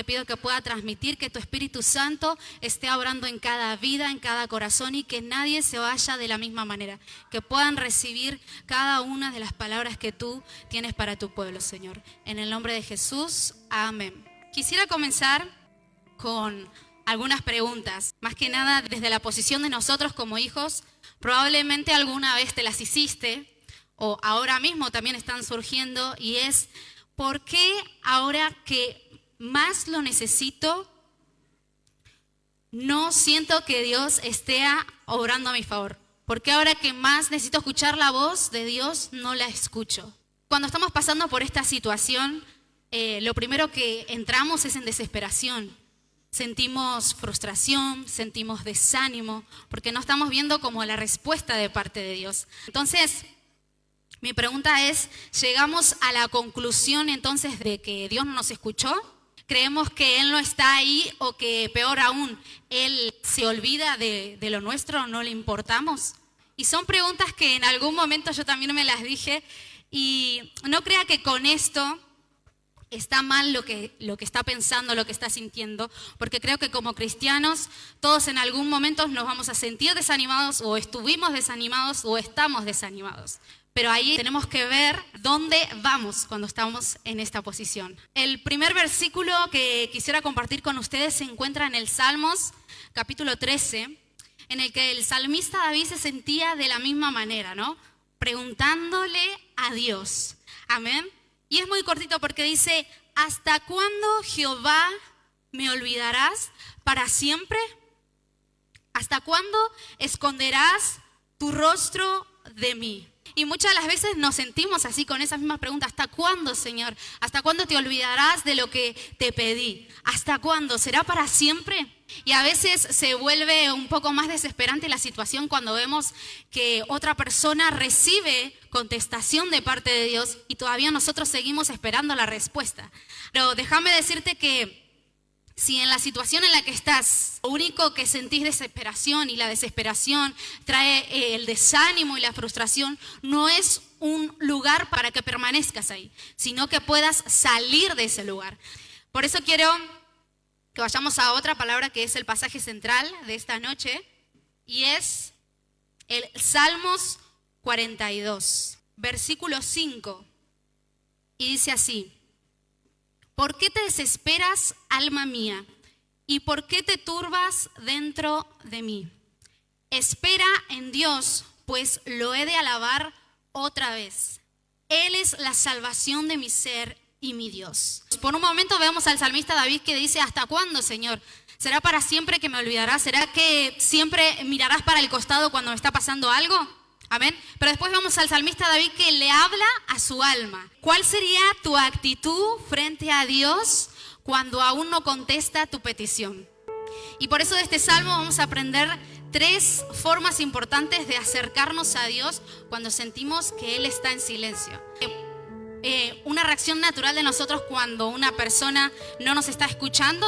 Te pido que pueda transmitir, que tu Espíritu Santo esté obrando en cada vida, en cada corazón y que nadie se vaya de la misma manera. Que puedan recibir cada una de las palabras que tú tienes para tu pueblo, Señor. En el nombre de Jesús, amén. Quisiera comenzar con algunas preguntas. Más que nada desde la posición de nosotros como hijos, probablemente alguna vez te las hiciste o ahora mismo también están surgiendo y es ¿por qué ahora que más lo necesito, no siento que Dios esté obrando a mi favor? ¿Por qué ahora que más necesito escuchar la voz de Dios, no la escucho? Cuando estamos pasando por esta situación, lo primero que entramos es en desesperación. Sentimos frustración, sentimos desánimo, porque no estamos viendo como la respuesta de parte de Dios. Entonces, mi pregunta es, ¿llegamos a la conclusión entonces de que Dios no nos escuchó? ¿Creemos que Él no está ahí o que peor aún, Él se olvida de lo nuestro, no le importamos? Y son preguntas que en algún momento yo también me las dije y no crea que con esto está mal lo que está pensando, lo que está sintiendo, porque creo que como cristianos todos en algún momento nos vamos a sentir desanimados o estuvimos desanimados o estamos desanimados. Pero ahí tenemos que ver dónde vamos cuando estamos en esta posición. El primer versículo que quisiera compartir con ustedes se encuentra en el Salmos, capítulo 13, en el que el salmista David se sentía de la misma manera, ¿no? Preguntándole a Dios. Amén. Y es muy cortito porque dice, ¿hasta cuándo, Jehová, me olvidarás para siempre? ¿Hasta cuándo esconderás tu rostro de mí? Y muchas de las veces nos sentimos así con esas mismas preguntas. ¿Hasta cuándo, Señor? ¿Hasta cuándo te olvidarás de lo que te pedí? ¿Hasta cuándo? ¿Será para siempre? Y a veces se vuelve un poco más desesperante la situación cuando vemos que otra persona recibe contestación de parte de Dios y todavía nosotros seguimos esperando la respuesta. Pero déjame decirte que si en la situación en la que estás, lo único que sentís desesperación y la desesperación trae el desánimo y la frustración, no es un lugar para que permanezcas ahí, sino que puedas salir de ese lugar. Por eso quiero que vayamos a otra palabra que es el pasaje central de esta noche y es el Salmos 42, versículo 5, y dice así: ¿por qué te desesperas, alma mía? ¿Y por qué te turbas dentro de mí? Espera en Dios, pues lo he de alabar otra vez. Él es la salvación de mi ser y mi Dios. Por un momento vemos al salmista David que dice, ¿hasta cuándo, Señor? ¿Será para siempre que me olvidarás? ¿Será que siempre mirarás para el costado cuando me está pasando algo? Amén. Pero después vemos al salmista David que le habla a su alma. ¿Cuál sería tu actitud frente a Dios cuando aún no contesta tu petición? Y por eso de este salmo vamos a aprender 3 formas importantes de acercarnos a Dios cuando sentimos que Él está en silencio. Una reacción natural de nosotros cuando una persona no nos está escuchando,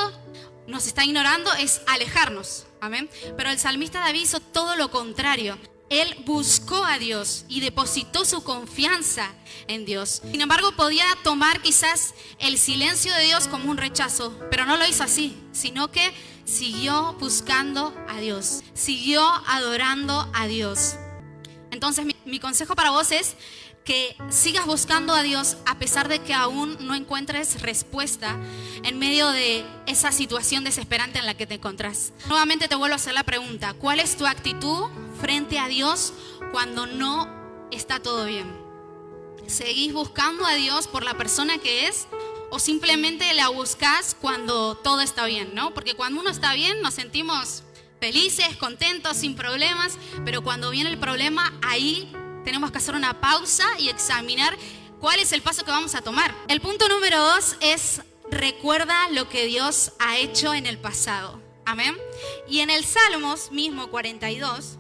nos está ignorando, es alejarnos. Amén. Pero el salmista David hizo todo lo contrario. Él buscó a Dios y depositó su confianza en Dios. Sin embargo, podía tomar quizás el silencio de Dios como un rechazo, pero no lo hizo así, sino que siguió buscando a Dios, siguió adorando a Dios. Entonces, mi consejo para vos es que sigas buscando a Dios a pesar de que aún no encuentres respuesta en medio de esa situación desesperante en la que te encontrás. Nuevamente te vuelvo a hacer la pregunta: ¿cuál es tu actitud frente a Dios cuando no está todo bien? ¿Seguís buscando a Dios por la persona que es o simplemente la buscás cuando todo está bien, ¿no? Porque cuando uno está bien nos sentimos felices, contentos, sin problemas, pero cuando viene el problema, ahí tenemos que hacer una pausa y examinar cuál es el paso que vamos a tomar. El punto número 2 es: recuerda lo que Dios ha hecho en el pasado. Amén. Y en el Salmos mismo 42,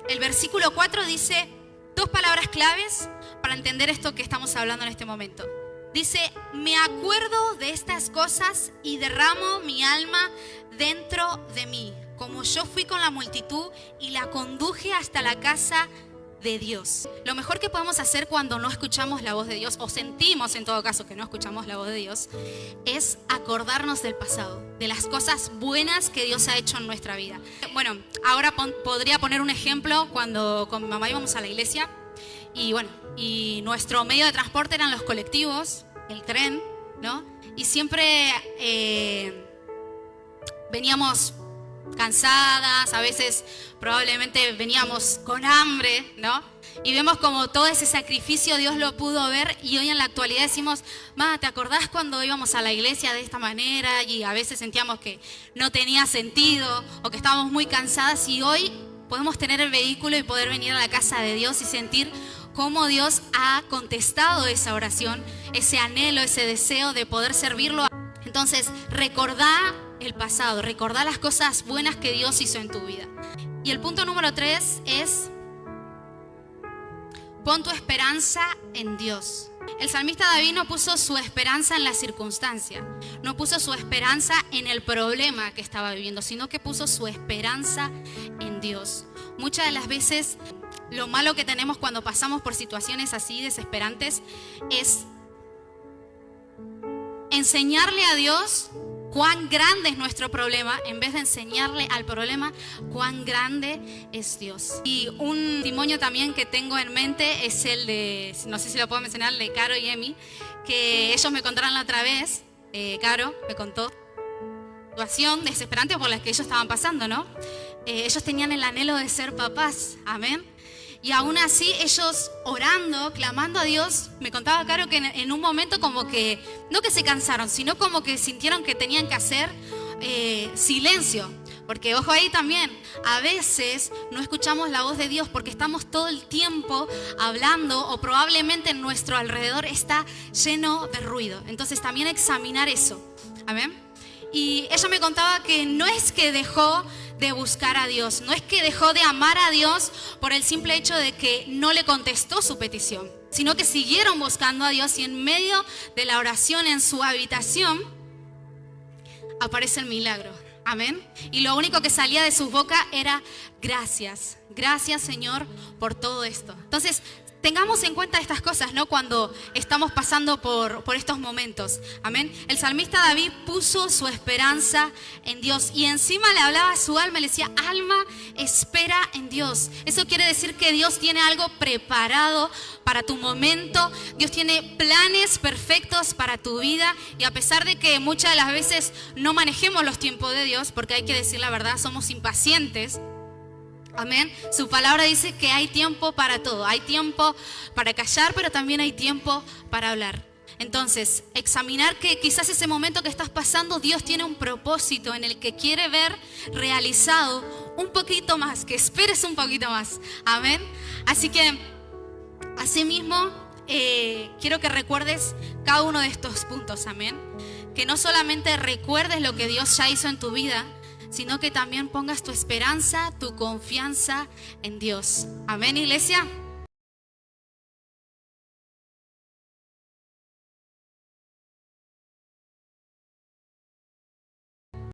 el versículo 4 dice 2 palabras claves para entender esto que estamos hablando en este momento. Dice: me acuerdo de estas cosas y derramo mi alma dentro de mí, como yo fui con la multitud y la conduje hasta la casa de Dios. Lo mejor que podemos hacer cuando no escuchamos la voz de Dios, o sentimos en todo caso que no escuchamos la voz de Dios, es acordarnos del pasado, de las cosas buenas que Dios ha hecho en nuestra vida. Bueno, ahora podría poner un ejemplo cuando con mi mamá íbamos a la iglesia y nuestro medio de transporte eran los colectivos, el tren, ¿no? Y siempre veníamos cansadas, a veces probablemente veníamos con hambre, ¿no? Y vemos como todo ese sacrificio Dios lo pudo ver, y hoy en la actualidad decimos, ma, ¿te acordás cuando íbamos a la iglesia de esta manera? Y a veces sentíamos que no tenía sentido o que estábamos muy cansadas, y hoy podemos tener el vehículo y poder venir a la casa de Dios y sentir cómo Dios ha contestado esa oración, ese anhelo, ese deseo de poder servirlo. Entonces, recordá el pasado, recordá las cosas buenas que Dios hizo en tu vida. Y el punto número 3 es: pon tu esperanza en Dios. El salmista David no puso su esperanza en la circunstancia, no puso su esperanza en el problema que estaba viviendo, sino que puso su esperanza en Dios. Muchas de las veces lo malo que tenemos cuando pasamos por situaciones así desesperantes es enseñarle a Dios cuán grande es nuestro problema, en vez de enseñarle al problema cuán grande es Dios. Y un testimonio también que tengo en mente es el de, no sé si lo puedo mencionar, de Caro y Emi, que ellos me contaron la otra vez. Caro me contó la situación desesperante por la que ellos estaban pasando, ¿no? Ellos tenían el anhelo de ser papás, amén. Y aún así ellos orando, clamando a Dios, me contaba Caro que en un momento como que, no que se cansaron, sino como que sintieron que tenían que hacer silencio. Porque ojo ahí también, a veces no escuchamos la voz de Dios porque estamos todo el tiempo hablando, o probablemente en nuestro alrededor está lleno de ruido. Entonces también examinar eso, amén. Y ella me contaba que no es que dejó de buscar a Dios, no es que dejó de amar a Dios por el simple hecho de que no le contestó su petición, sino que siguieron buscando a Dios, y en medio de la oración en su habitación aparece el milagro, amén. Y lo único que salía de su boca era gracias, gracias Señor por todo esto. Entonces, tengamos en cuenta estas cosas, ¿no? Cuando estamos pasando por estos momentos. Amén. El salmista David puso su esperanza en Dios, y encima le hablaba a su alma y le decía: alma, espera en Dios. Eso quiere decir que Dios tiene algo preparado para tu momento. Dios tiene planes perfectos para tu vida, y a pesar de que muchas de las veces no manejemos los tiempos de Dios, porque hay que decir la verdad, somos impacientes. Amén. Su palabra dice que hay tiempo para todo. Hay tiempo para callar, pero también hay tiempo para hablar. Entonces, examinar que quizás ese momento que estás pasando, Dios tiene un propósito en el que quiere ver realizado un poquito más, que esperes un poquito más. Amén. Así que, asimismo, quiero que recuerdes cada uno de estos puntos. Amén. Que no solamente recuerdes lo que Dios ya hizo en tu vida, sino que también pongas tu esperanza, tu confianza en Dios. Amén, iglesia.